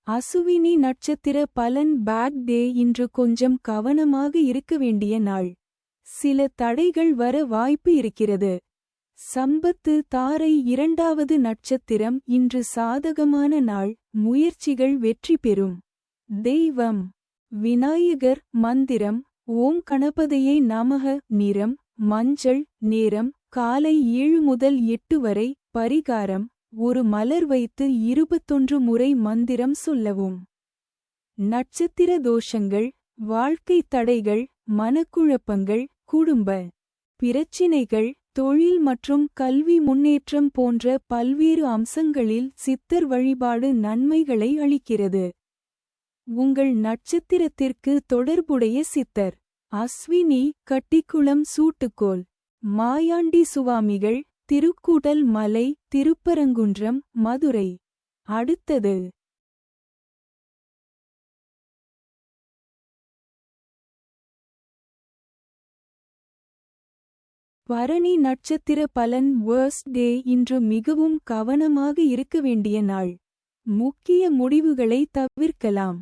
அசுவினி நட்சத்திர பலன் bad day. இன்று கொஞ்சம் கவனமாக இருக்க வேண்டிய நாள். சில தடைகள் வர வாய்ப்பு இருக்கிறது. சம்பத்து தாரை இரண்டாவது நட்சத்திரம். இன்று சாதகமான நாள், முயற்சிகள் வெற்றி பெறும். தெய்வம் விநாயகர். மந்திரம் ஓம் கணபதியே நமக. நிறம் மஞ்சள். நேரம் காலை 7 முதல் 8 வரை. பரிகாரம் ஒரு மலர் வைத்து 21 முறை மந்திரம் சொல்லவும். நட்சத்திர தோஷங்கள், வாழ்க்கை தடைகள், மனக்குழப்பங்கள், குடும்ப பிரச்சினைகள், தொழில் மற்றும் கல்வி முன்னேற்றம் போன்ற பல்வேறு அம்சங்களில் சித்தர் வழிபாடு நன்மைகளை அளிக்கிறது. உங்கள் நட்சத்திரத்திற்கு தொடர்புடைய சித்தர். அஸ்வினி கட்டிக்குளம் சூட்டுக்கோல். மாயாண்டி சுவாமிகள் திருக்கூடல் மலை, திருப்பரங்குன்றம், மதுரை. அடுத்தது பரணி நட்சத்திர பலன் வேர்ஸ்ட் டே. இன்று மிகவும் கவனமாக இருக்க வேண்டிய நாள். முக்கிய முடிவுகளை தவிர்க்கலாம்.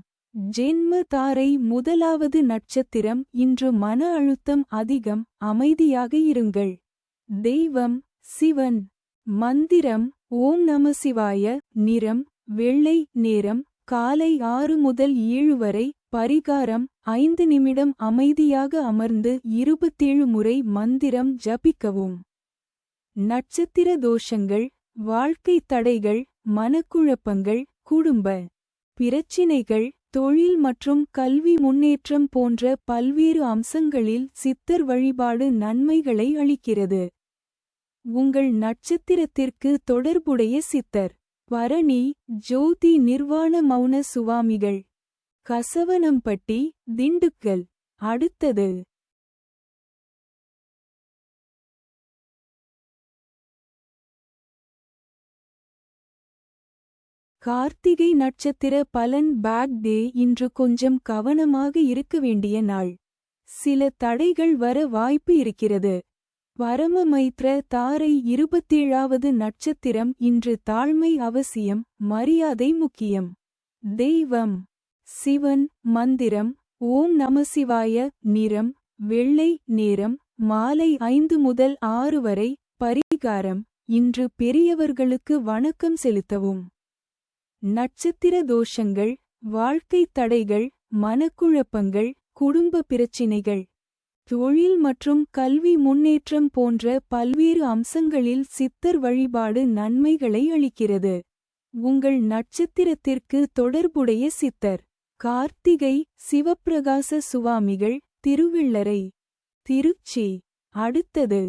ஜென்ம தாரை முதலாவது நட்சத்திரம். இன்று மன அழுத்தம் அதிகம், அமைதியாக இருங்கள். தெய்வம் சிவன். மந்திரம் ஓம் நமசிவாய. நிறம் வெள்ளை. நேரம் காலை 6 முதல் 7 வரை. பரிகாரம் 5 நிமிடம் அமைதியாக அமர்ந்து 27 முறை மந்திரம் ஜபிக்கவும். நட்சத்திர தோஷங்கள், வாழ்க்கை தடைகள், மனக்குழப்பங்கள், குடும்ப பிரச்சினைகள், தொழில் மற்றும் கல்வி முன்னேற்றம் போன்ற பல்வேறு அம்சங்களில் சித்தர் வழிபாடு நன்மைகளை அளிக்கிறது. உங்கள் நட்சத்திரத்திற்கு தொடர்புடைய சித்தர். பரணி ஜோதி நிர்வாண மௌன சுவாமிகள். கசவனம்பட்டி, திண்டுக்கல். அடுத்தது கார்த்திகை நட்சத்திர பலன் பேட் டே. இன்று கொஞ்சம் கவனமாக இருக்க வேண்டிய நாள். சில தடைகள் வர வாய்ப்பு இருக்கிறது. பரமமைத்ர தாரை 27வது நட்சத்திரம். இன்று தாழ்மை அவசியம், மரியாதை முக்கியம். தெய்வம் சிவன். மந்திரம் ஓம் நமசிவாய. நிறம் வெள்ளை. நேரம் மாலை 5 முதல் 6 வரை. பரிகாரம் இன்று பெரியவர்களுக்கு வணக்கம் செலுத்தவும். நட்சத்திர தோஷங்கள், வாழ்க்கை தடைகள், மனக்குழப்பங்கள், குடும்ப பிரச்சினைகள், தொழில் மற்றும் கல்வி முன்னேற்றம் போன்ற பல்வேறு அம்சங்களில் சித்தர் வழிபாடு நன்மைகளை அளிக்கிறது. உங்கள் நட்சத்திரத்திற்கு தொடர்புடைய சித்தர். கார்த்திகை சிவப்பிரகாச சுவாமிகள், திருவிள்ளரை. திருச்சி. அடுத்தது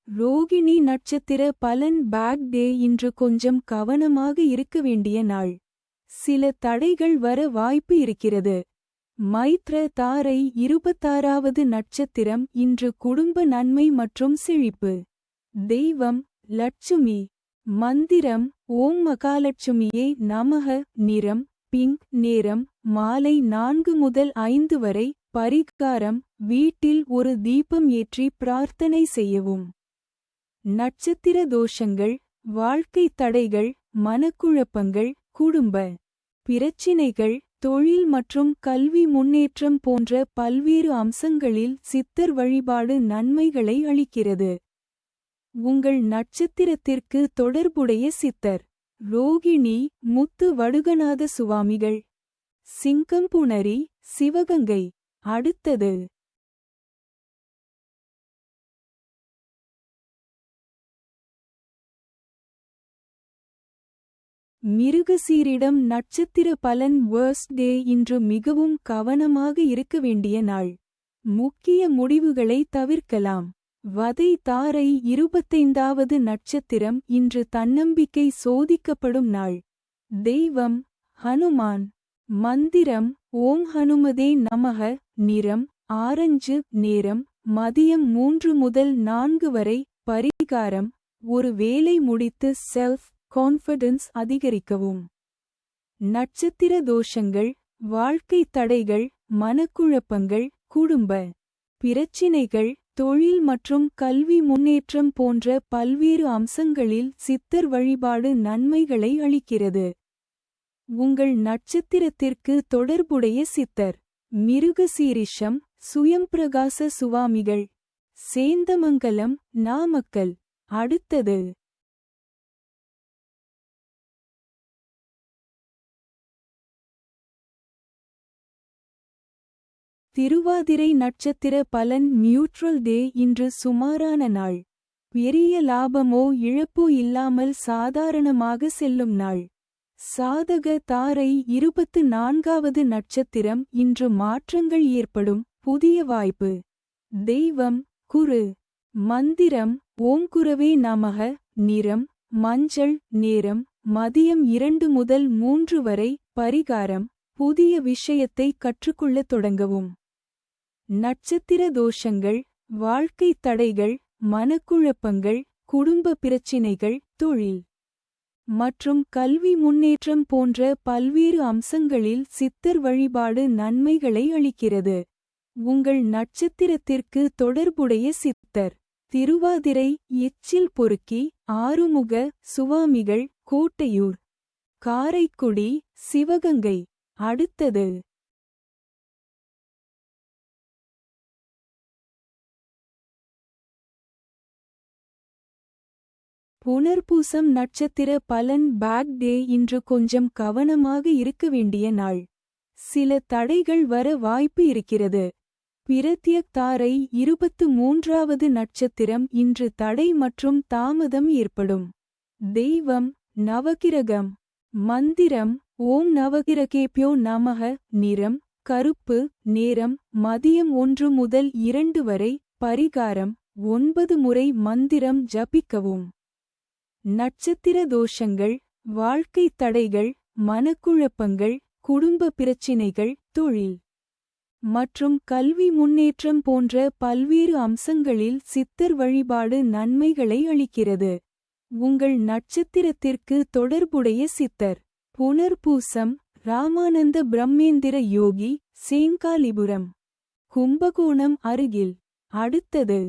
ரோகிணி நட்சத்திர பலன் பேட் டே. இன்று கொஞ்சம் கவனமாக இருக்க வேண்டிய நாள். சில தடைகள் வர வாய்ப்பு இருக்கிறது. மைத்ர தாரை 26வது நட்சத்திரம். இன்று குடும்ப நன்மை மற்றும் செழிப்பு. தெய்வம் லட்சுமி. மந்திரம் ஓம் மகாலட்சுமியே நமக. நிறம் பிங்க். நேரம் மாலை 4 முதல் 5 வரை. பரிகாரம் வீட்டில் ஒரு தீபம் ஏற்றி பிரார்த்தனை செய்யவும். நட்சத்திர தோஷங்கள், வாழ்க்கை தடைகள், மனக்குழப்பங்கள், குடும்ப பிரச்சினைகள், தொழில் மற்றும் கல்வி முன்னேற்றம் போன்ற பல்வேறு அம்சங்களில் சித்தர் வழிபாடு நன்மைகளை அளிக்கிறது. உங்கள் நட்சத்திரத்திற்கு தொடர்புடைய சித்தர். ரோகிணி முத்து வடுகநாத சுவாமிகள். சிங்கம்புணரி, சிவகங்கை. அடுத்தது மிருகசீரிடம் நட்சத்திர பலன் வேர்ஸ்ட் டே. இன்று மிகவும் கவனமாக இருக்க வேண்டிய நாள். முக்கிய முடிவுகளை தவிர்க்கலாம். வதை தாரை 25வது நட்சத்திரம். இன்று தன்னம்பிக்கை சோதிக்கப்படும் நாள். தெய்வம் ஹனுமான். மந்திரம் ஓம் ஹனுமதே நமக. நிறம் ஆரஞ்சு. நேரம் மதியம் 3 முதல் 4 வரை. பரிகாரம் ஒரு வேலை முடித்து செல்ஃப் கான்ஃபிடன்ஸ் அதிகரிக்கவும். நட்சத்திர தோஷங்கள், வாழ்க்கை தடைகள், மனக்குழப்பங்கள், குடும்ப பிரச்சினைகள், தொழில் மற்றும் கல்வி முன்னேற்றம் போன்ற பல்வேறு அம்சங்களில் சித்தர் வழிபாடு நன்மைகளை அளிக்கிறது. உங்கள் நட்சத்திரத்திற்கு தொடர்புடைய சித்தர். மிருகசீரிஷம், சுயம்பிரகாச சுவாமிகள், சேந்தமங்கலம், நாமக்கல். அடுத்தது திருவாதிரை நட்சத்திர பலன். நியூட்ரல் டே. இன்று சுமாரான நாள். பெரிய லாபமோ இழப்போ இல்லாமல் சாதாரணமாக செல்லும் நாள். சாதக தாரை. 24வது நட்சத்திரம். இன்று மாற்றங்கள் ஏற்படும் புதிய வாய்ப்பு. தெய்வம் குரு. மந்திரம் ஓம் குரவே நமக. நிறம் மஞ்சள். நேரம் மதியம் 2 முதல் 3 வரை. பரிகாரம் புதிய விஷயத்தை கற்றுக்கொள்ளத் தொடங்கவும். நட்சத்திர தோஷங்கள். வாழ்க்கை தடைகள், மனக்குழப்பங்கள், குடும்ப பிரச்சினைகள், தொழில் மற்றும் கல்வி முன்னேற்றம் போன்ற பல்வேறு அம்சங்களில் சித்தர் வழிபாடு நன்மைகளை அளிக்கிறது. உங்கள் நட்சத்திரத்திற்கு தொடர்புடைய சித்தர். திருவாதிரை. எச்சில் பொறுக்கி, ஆறுமுக சுவாமிகள், கோட்டையூர், காரைக்குடி, சிவகங்கை. அடுத்தது புனர்பூசம் நட்சத்திர பலன். பேக் டே. இன்று கொஞ்சம் கவனமாக இருக்க வேண்டிய நாள். சில தடைகள் வர வாய்ப்பு இருக்கிறது. பிரத்யக் தாரை. 23வது நட்சத்திரம். இன்று தடை மற்றும் தாமதம் ஏற்படும். தெய்வம் நவகிரகம். மந்திரம் ஓம் நவகிரகேப்யோ நமக. நிறம் கருப்பு. நேரம் மதியம் 1 முதல் 2 வரை. பரிகாரம் 9 முறை மந்திரம் ஜபிக்கவும். நட்சத்திர தோஷங்கள். வாழ்க்கை தடைகள், மனக்குழப்பங்கள், குடும்ப பிரச்சினைகள், தொழில் மற்றும் கல்வி முன்னேற்றம் போன்ற பல்வேறு அம்சங்களில் சித்தர் வழிபாடு நன்மைகளை அளிக்கிறது. உங்கள் நட்சத்திரத்திற்கு தொடர்புடைய சித்தர். புனர்பூசம். ராமானந்த பிரம்மேந்திர யோகி, சேங்காலிபுரம், கும்பகோணம் அருகில். அடுத்தது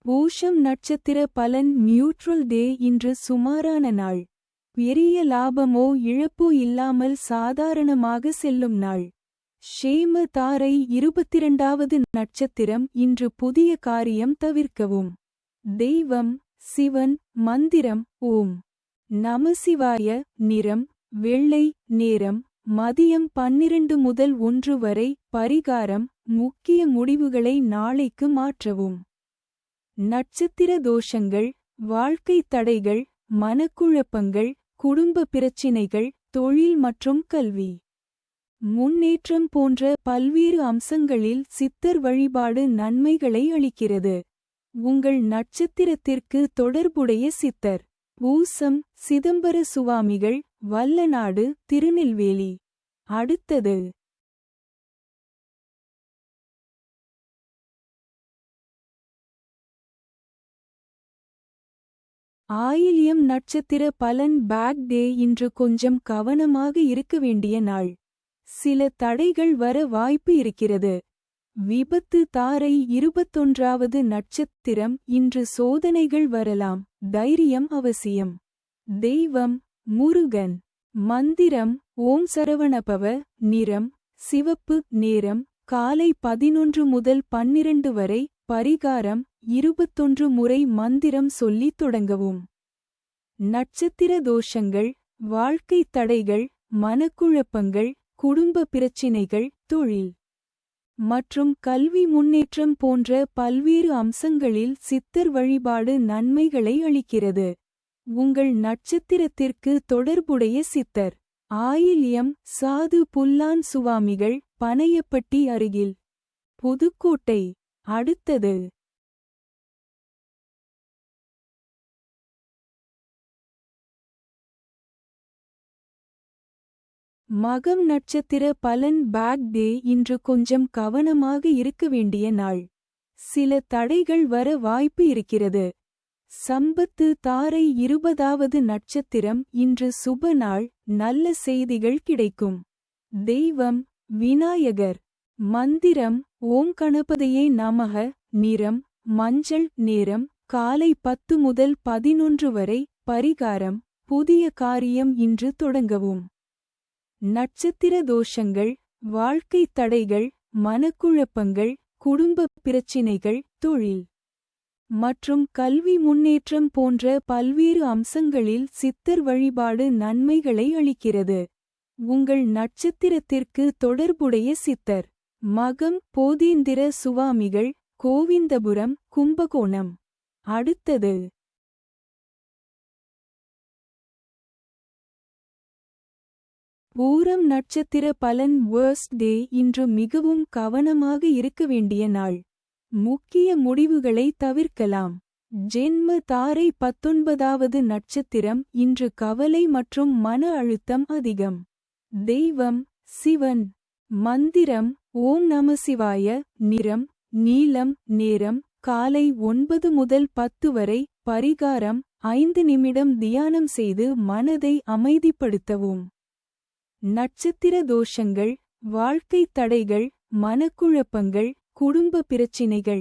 பூஷம் நட்சத்திர பலன். நியூட்ரல் டே. இன்று சுமாரான நாள். பெரிய லாபமோ இழப்போ இல்லாமல் சாதாரணமாக செல்லும் நாள். ஷேம தாரை. 22வது நட்சத்திரம். இன்று புதிய காரியம் தவிர்க்கவும். தெய்வம் சிவன். மந்திரம் ஓம் நமசிவாய. நிறம் வெள்ளை. நேரம் மதியம் 12 முதல் 1 வரை. பரிகாரம் முக்கிய முடிவுகளை நாளைக்கு மாற்றவும். நட்சத்திர தோஷங்கள். வாழ்க்கை தடைகள், மனக்குழப்பங்கள், குடும்ப பிரச்சினைகள், தொழில் மற்றும் கல்வி முன்னேற்றம் போன்ற பல்வேறு அம்சங்களில் சித்தர் வழிபாடு நன்மைகளை அளிக்கிறது. உங்கள் நட்சத்திரத்திற்கு தொடர்புடைய சித்தர். பூசம். சிதம்பர சுவாமிகள், வல்லநாடு, திருநெல்வேலி. அடுத்தது ஆயில்யம் நட்சத்திர பலன். பேக் டே. இன்று கொஞ்சம் கவனமாக இருக்க வேண்டிய நாள். சில தடைகள் வர வாய்ப்பு இருக்கிறது. விபத்து தாரை. 21வது நட்சத்திரம். இன்று சோதனைகள் வரலாம். தைரியம் அவசியம். தெய்வம் முருகன். மந்திரம் ஓம் சரவணபவ. நிறம் சிவப்பு. நேரம் காலை 11 முதல் 12 வரை. பரிகாரம் 21 முறை மந்திரம் சொல்லி தொடங்கவும். நட்சத்திர தோஷங்கள். வாழ்க்கை தடைகள், மனக்குழப்பங்கள், குடும்ப பிரச்சினைகள், தொழில் மற்றும் கல்வி முன்னேற்றம் போன்ற பல்வேறு அம்சங்களில் சித்தர் வழிபாடு நன்மைகளை அளிக்கிறது. உங்கள் நட்சத்திரத்திற்கு தொடர்புடைய சித்தர். ஆயில்யம். சாது புல்லான் சுவாமிகள், பனையப்பட்டி அருகில், புதுக்கோட்டை. அடுத்தது மகம் நட்சத்திர பலன். பேக் டே. இன்று கொஞ்சம் கவனமாக இருக்க வேண்டிய நாள். சில தடைகள் வர வாய்ப்பு இருக்கிறது. சம்பத்து தாரை. 20வது நட்சத்திரம். இன்று சுப நாள். நல்ல செய்திகள் கிடைக்கும். தெய்வம் விநாயகர். மந்திரம் ஓம் கணபதியே நமக. நிறம் மஞ்சள். நேரம் காலை 10 முதல் 11 வரை. பரிகாரம் புதிய காரியம் இன்று தொடங்கவும். நட்சத்திர தோஷங்கள் வாழ்க்கை தடைகள் மனக்குழப்பங்கள் குடும்ப பிரச்சினைகள் தொழில் மற்றும் கல்வி முன்னேற்றம் போன்ற பல்வேறு அம்சங்களில் சித்தர் வழிபாடு நன்மைகளை அளிக்கிறது. உங்கள் நட்சத்திரத்திற்கு தொடர்புடைய சித்தர். மகம் போதீந்திர சுவாமிகள் கோவிந்தபுரம் கும்பகோணம். அடுத்தது பூரம் நட்சத்திர பலன். வேர்ஸ்ட் டே இன்று மிகவும் கவனமாக இருக்க வேண்டிய நாள். முக்கிய முடிவுகளை தவிர்க்கலாம். ஜென்ம தாரை 19வது நட்சத்திரம். இன்று கவலை மற்றும் மன அழுத்தம் அதிகம். தெய்வம் சிவன். மந்திரம் ஓம் நமசிவாய. நிறம் நீலம். நேரம் காலை 9 முதல் 10 வரை. பரிகாரம் 5 நிமிடம் தியானம் செய்து மனதை அமைதிப்படுத்தவும். நட்சத்திர தோஷங்கள் வாழ்க்கை தடைகள் மனக்குழப்பங்கள் குடும்ப பிரச்சினைகள்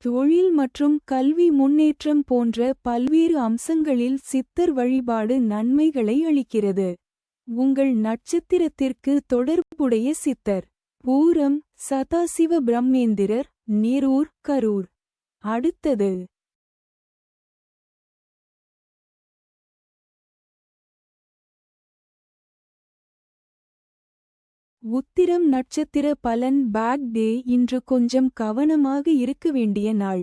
தொழில் மற்றும் கல்வி முன்னேற்றம் போன்ற பல்வேறு அம்சங்களில் சித்தர் வழிபாடு நன்மைகளை அளிக்கிறது. உங்கள் நட்சத்திரத்திற்கு தொடர்புடைய சித்தர். பூரம் சதாசிவ பிரம்மேந்திரர் நீரூர் கரூர். அடுத்தது உத்திரம் நட்சத்திர பலன். பேட் டே இன்று கொஞ்சம் கவனமாக இருக்க வேண்டிய நாள்.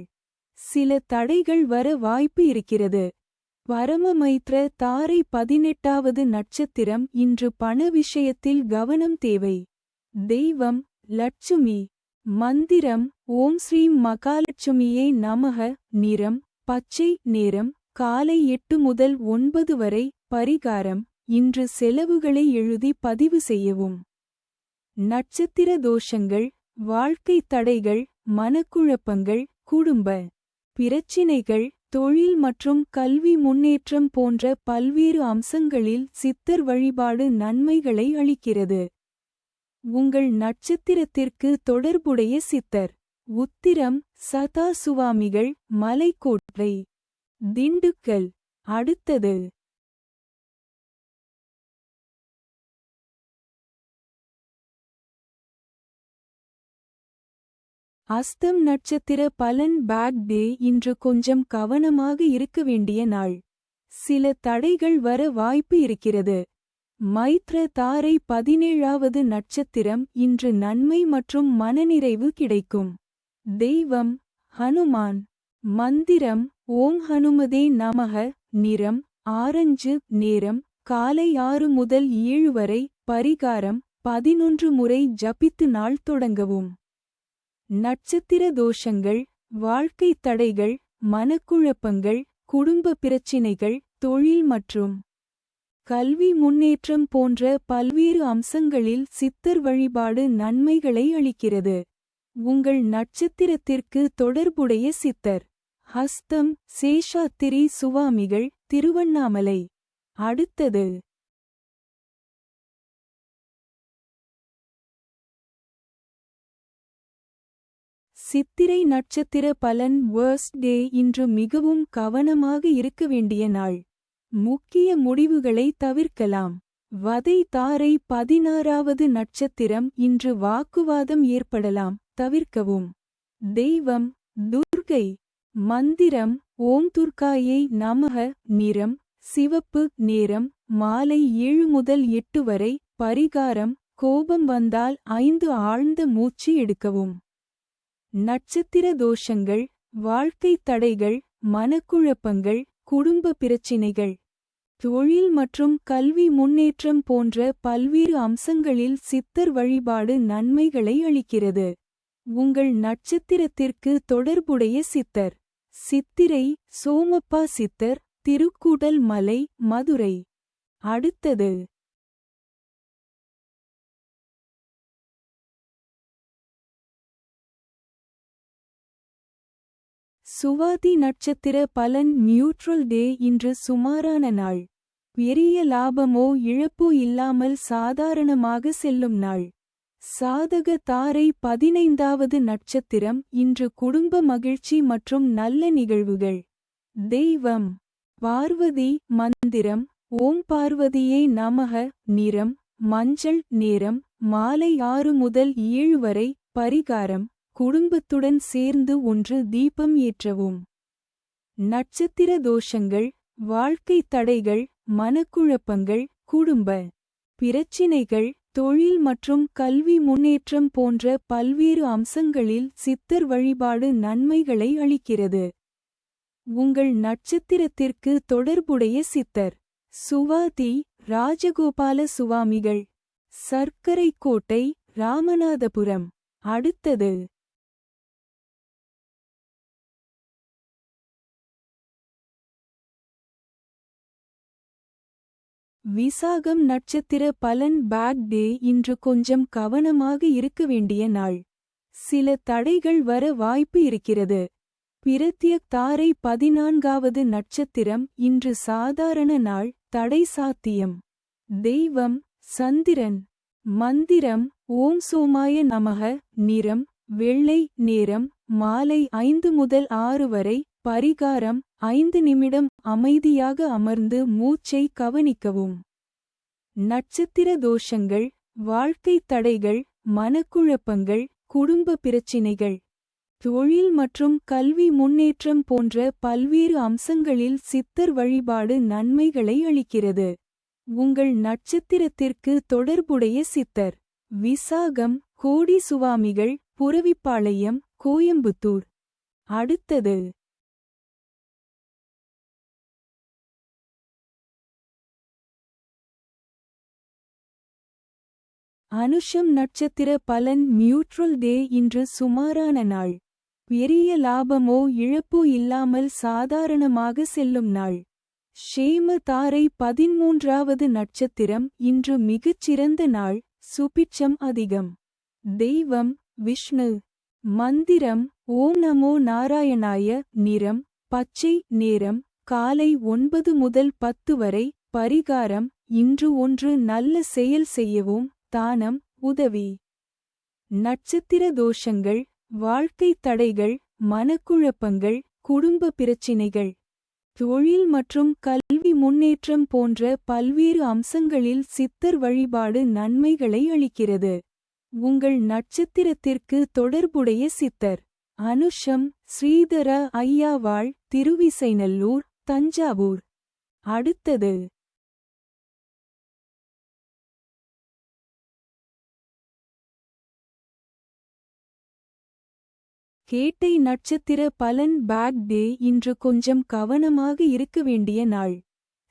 சில தடைகள் வர வாய்ப்பு இருக்கிறது. பரமமைத்ர தாரை 18வது நட்சத்திரம். இன்று பண விஷயத்தில் கவனம் தேவை. தெய்வம் லட்சுமி. மந்திரம் ஓம் ஸ்ரீம் மகாலட்சுமியே நமக. நிறம் பச்சை. நேரம் காலை 8 முதல் 9 வரை. பரிகாரம் இன்று செலவுகளை எழுதி பதிவு செய்யவும். நட்சத்திர தோஷங்கள் வாழ்க்கை தடைகள் மனக்குழப்பங்கள் குடும்ப பிரச்சினைகள் தொழில் மற்றும் கல்வி முன்னேற்றம் போன்ற பல்வேறு அம்சங்களில் சித்தர் வழிபாடு நன்மைகளை அளிக்கிறது. உங்கள் நட்சத்திரத்திற்கு தொடர்புடைய சித்தர். உத்திரம் சதா சுவாமிகள் மலைக்கோட்டை திண்டுக்கல். அடுத்தது அஸ்தம் நட்சத்திர பலன். பேட் டே இன்று கொஞ்சம் கவனமாக இருக்க வேண்டிய நாள். சில தடைகள் வர வாய்ப்பு இருக்கிறது. மைத்ர தாரை 17வது நட்சத்திரம். இன்று நன்மை மற்றும் மனநிறைவு கிடைக்கும். தெய்வம் ஹனுமான். மந்திரம் ஓம் ஹனுமதே நமக. நிறம் ஆரஞ்சு. நேரம் காலை 6 முதல் 7 வரை. பரிகாரம் 11 முறை ஜபித்து நாள் தொடங்கவும். நட்சத்திர தோஷங்கள் வாழ்க்கை தடைகள் மனக்குழப்பங்கள் குடும்ப பிரச்சினைகள் தொழில் மற்றும் கல்வி முன்னேற்றம் போன்ற பல்வேறு அம்சங்களில் சித்தர் வழிபாடு நன்மைகளை அளிக்கிறது. உங்கள் நட்சத்திரத்திற்கு தொடர்புடைய சித்தர். ஹஸ்தம் சேஷாத்திரி சுவாமிகள் திருவண்ணாமலை. அடுத்தது சித்திரை நட்சத்திர பலன். வேர்ஸ்ட் டே இன்று மிகவும் கவனமாக இருக்க வேண்டிய நாள். முக்கிய முடிவுகளை தவிர்க்கலாம். வதை தாரை 16வது நட்சத்திரம். இன்று வாக்குவாதம் ஏற்படலாம் தவிர்க்கவும். தெய்வம் துர்கை. மந்திரம் ஓம் துர்காயை நமக. நிறம் சிவப்பு. நேரம் மாலை 7 முதல் 8 வரை. பரிகாரம் கோபம் வந்தால் 5 ஆழ்ந்த மூச்சு எடுக்கவும். நட்சத்திர தோஷங்கள் வாழ்க்கை தடைகள் மனக்குழப்பங்கள் குடும்ப பிரச்சினைகள் தொழில் மற்றும் கல்வி முன்னேற்றம் போன்ற பல்வேறு அம்சங்களில் சித்தர் வழிபாடு நன்மைகளை அளிக்கிறது. உங்கள் நட்சத்திரத்திற்கு தொடர்புடைய சித்தர். சித்திரை சோமப்பா சித்தர் திருக்கூடல் மலை மதுரை. அடுத்தது சுவாதி நட்சத்திர பலன். நியூட்ரல் டே இன்று சுமாரான நாள். பெரிய லாபமோ இழப்போ இல்லாமல் சாதாரணமாக செல்லும் நாள். சாதக தாரை 15வது நட்சத்திரம் இன்று குடும்ப மகிழ்ச்சி மற்றும் நல்ல நிகழ்வுகள். தெய்வம் பார்வதி. மந்திரம் ஓம் பார்வதியே நமக. நிறம் மஞ்சள். நேரம் மாலை 6 முதல் 7 வரை. பரிகாரம் குடும்பத்துடன் சேர்ந்து ஒன்று தீபம் ஏற்றவும். நட்சத்திர தோஷங்கள் வாழ்க்கை தடைகள் மனக்குழப்பங்கள் குடும்ப பிரச்சினைகள் தொழில் மற்றும் கல்வி முன்னேற்றம் போன்ற பல்வேறு அம்சங்களில் சித்தர் வழிபாடு நன்மைகளை அளிக்கிறது. உங்கள் நட்சத்திரத்திற்கு தொடர்புடைய சித்தர். சுவாதி ராஜகோபால சுவாமிகள். சர்க்கரைக்கோட்டை ராமநாதபுரம். அடுத்தது விசாகம் நட்சத்திர பலன். பேட் டே இன்று கொஞ்சம் கவனமாக இருக்க வேண்டிய நாள். சில தடைகள் வர வாய்ப்பு இருக்கிறது. பிரத்யக் தாரை 14வது நட்சத்திரம் இன்று சாதாரண நாள். தடை சாத்தியம். தெய்வம் சந்திரன். மந்திரம் ஓம் சோமாய நமக. நிறம் வெள்ளை. நேரம் மாலை 5 முதல் 6 வரை. பரிகாரம் 5 நிமிடம் அமைதியாக அமர்ந்து மூச்சை கவனிக்கவும். நட்சத்திர தோஷங்கள் வாழ்க்கை தடைகள் மனக்குழப்பங்கள் குடும்ப பிரச்சினைகள் தொழில் மற்றும் கல்வி முன்னேற்றம் போன்ற பல்வேறு அம்சங்களில் சித்தர் வழிபாடு நன்மைகளை அளிக்கிறது. உங்கள் நட்சத்திரத்திற்கு தொடர்புடைய சித்தர். விசாகம் கோடி சுவாமிகள். புரவிப்பாளையம் கோயம்புத்தூர். அடுத்தது அனுஷம் நட்சத்திர பலன். நியூட்ரல் டே இன்று சுமாரான நாள். பெரிய லாபமோ இழப்போ இல்லாமல் சாதாரணமாக செல்லும் நாள். ஷேம தாரை 13வது நட்சத்திரம் இன்று மிகச்சிறந்த நாள். சுபிட்சம் அதிகம். தெய்வம் விஷ்ணு. மந்திரம் ஓம் நமோ நாராயணாய. நிறம் பச்சை. நேரம் காலை 9 முதல் 10 வரை. பரிகாரம் இன்று ஒன்று நல்ல செயல் செய்யவும். தானம் உதவி. நட்சத்திர தோஷங்கள் வாழ்க்கை தடைகள் மனக்குழப்பங்கள் குடும்ப பிரச்சினைகள் தொழில் மற்றும் கல்வி முன்னேற்றம் போன்ற பல்வேறு அம்சங்களில் சித்தர் வழிபாடு நன்மைகளை அளிக்கிறது. உங்கள் நட்சத்திரத்திற்கு தொடர்புடைய சித்தர். அனுஷம் ஸ்ரீதர ஐயாவாள். திருவிசைநல்லூர் தஞ்சாவூர். அடுத்தது கேட்டை நட்சத்திர பலன். பேட் டே இன்று கொஞ்சம் கவனமாக இருக்க வேண்டிய நாள்.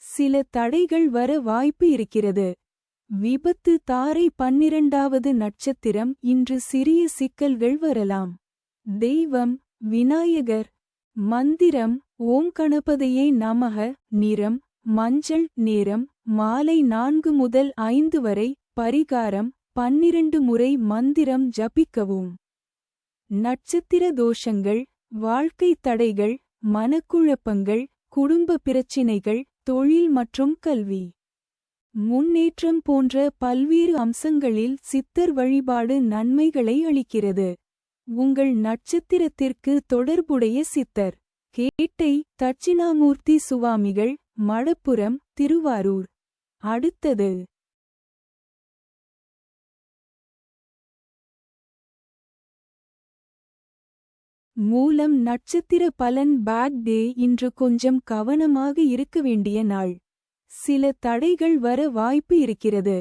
சில தடைகள் வர வாய்ப்பு இருக்கிறது. விபத்து தாரை 12வது நட்சத்திரம் இன்று சிறிய சிக்கல்கள் வரலாம். தெய்வம் விநாயகர். மந்திரம் ஓம் கணபதியே நமக. நிறம் மஞ்சள். நேரம் மாலை 4 முதல் 5 வரை. பரிகாரம் 12 முறை மந்திரம் ஜபிக்கவும். நட்சத்திர தோஷங்கள் வாழ்க்கை தடைகள் மனக்குழப்பங்கள் குடும்ப பிரச்சினைகள் தொழில் மற்றும் கல்வி முன்னேற்றம் போன்ற பல்வேறு அம்சங்களில் சித்தர் வழிபாடு நன்மைகளை அளிக்கிறது. உங்கள் நட்சத்திரத்திற்கு தொடர்புடைய சித்தர். கேட்டை தட்சிணாமூர்த்தி சுவாமிகள். மடப்புரம் திருவாரூர். அடுத்தது மூலம் நட்சத்திர பலன். பேட் டே இன்று கொஞ்சம் கவனமாக இருக்க வேண்டிய நாள். சில தடைகள் வர வாய்ப்பு இருக்கிறது.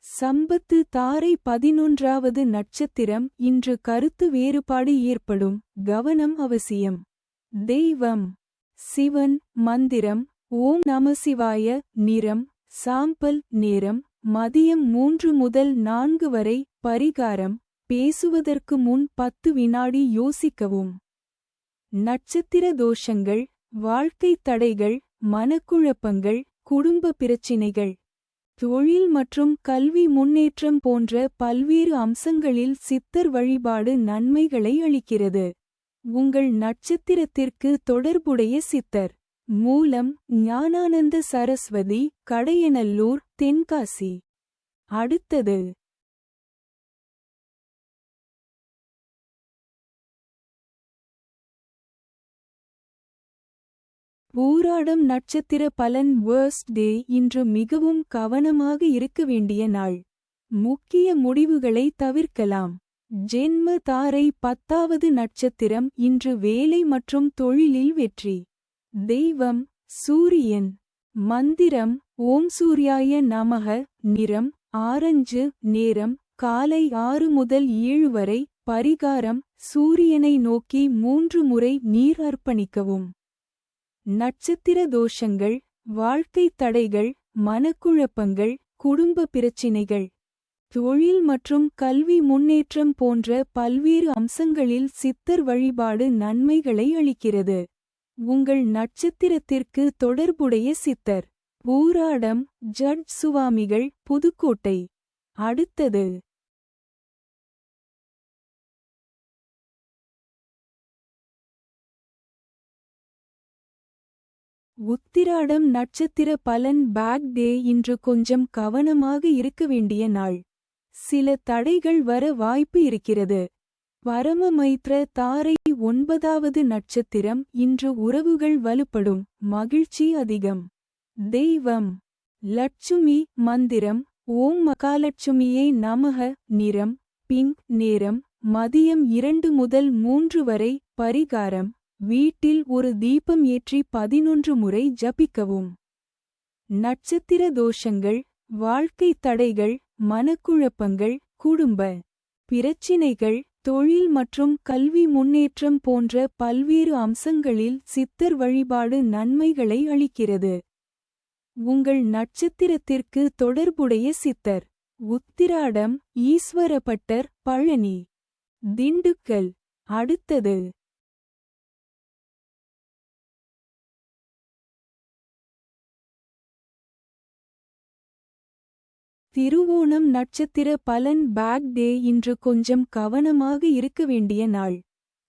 சம்பத்து தாரை 11வது நட்சத்திரம் இன்று கருத்து வேறுபாடு ஏற்படும். கவனம் அவசியம். தெய்வம் சிவன். மந்திரம் ஓம் நமசிவாய. நிறம் சாம்பல். நேரம் மதியம் 3 முதல் 4 வரை. பரிகாரம் பேசுவதற்கு முன் 10 வினாடி யோசிக்கவும். நட்சத்திர தோஷங்கள் வாழ்க்கை தடைகள் மனக்குழப்பங்கள் குடும்ப பிரச்சினைகள் தொழில் மற்றும் கல்வி முன்னேற்றம் போன்ற பல்வேறு அம்சங்களில் சித்தர் வழிபாடு நன்மைகளை அளிக்கிறது. உங்கள் நட்சத்திரத்திற்கு தொடர்புடைய சித்தர். மூலம் ஞானானந்த சரஸ்வதி, கடையநல்லூர், தென்காசி. அடுத்தது பூராடம் நட்சத்திர பலன். வேர்ஸ்ட் டே. இன்று மிகவும் கவனமாக இருக்க வேண்டிய நாள். முக்கிய முடிவுகளை தவிர்க்கலாம். ஜென்ம தாரை 10வது நட்சத்திரம். இன்று வேலை மற்றும் தொழிலில் வெற்றி. தெய்வம் சூரியன். மந்திரம் ஓம் சூர்யாய நமக. நிறம் ஆரஞ்சு. நேரம் காலை 6 முதல் 7 வரை. பரிகாரம் சூரியனை நோக்கி 3 முறை நீர் அர்ப்பணிக்கவும். நட்சத்திர தோஷங்கள் வாழ்க்கை தடைகள், மனக்குழப்பங்கள், குடும்ப பிரச்சினைகள், தொழில் மற்றும் கல்வி முன்னேற்றம் போன்ற பல்வேறு அம்சங்களில் சித்தர் வழிபாடு நன்மைகளை அளிக்கிறது. உங்கள் நட்சத்திரத்திற்கு தொடர்புடைய சித்தர். பூராடம் ஜட் சுவாமிகள், புதுக்கோட்டை. அடுத்தது உத்திராடம் நட்சத்திர பலன். Bad day. இன்று கொஞ்சம் கவனமாக இருக்க வேண்டிய நாள். சில தடைகள் வர வாய்ப்பு இருக்கிறது. பரமமைத்ர தாரை 9வது நட்சத்திரம். இன்று உறவுகள் வலுப்படும், மகிழ்ச்சி அதிகம். தெய்வம் லட்சுமி. மந்திரம் ஓம் மகாலட்சுமியே நமக. நிறம் பிங்க். நேரம் மதியம் 2 முதல் 3 வரை. பரிகாரம் வீட்டில் ஒரு தீபம் ஏற்றி 11 முறை ஜபிக்கவும். நட்சத்திர தோஷங்கள் வாழ்க்கை தடைகள், மனக்குழப்பங்கள், குடும்ப பிரச்சினைகள், தொழில் மற்றும் கல்வி முன்னேற்றம் போன்ற பல்வேறு அம்சங்களில் சித்தர் வழிபாடு நன்மைகளை அளிக்கிறது. உங்கள் நட்சத்திரத்திற்கு தொடர்புடைய சித்தர். உத்திராடம் ஈஸ்வரப்பட்டர், பழனி, திண்டுக்கல். அடுத்தது திருவோணம் நட்சத்திர பலன். Bad day. இன்று கொஞ்சம் கவனமாக இருக்க வேண்டிய நாள்.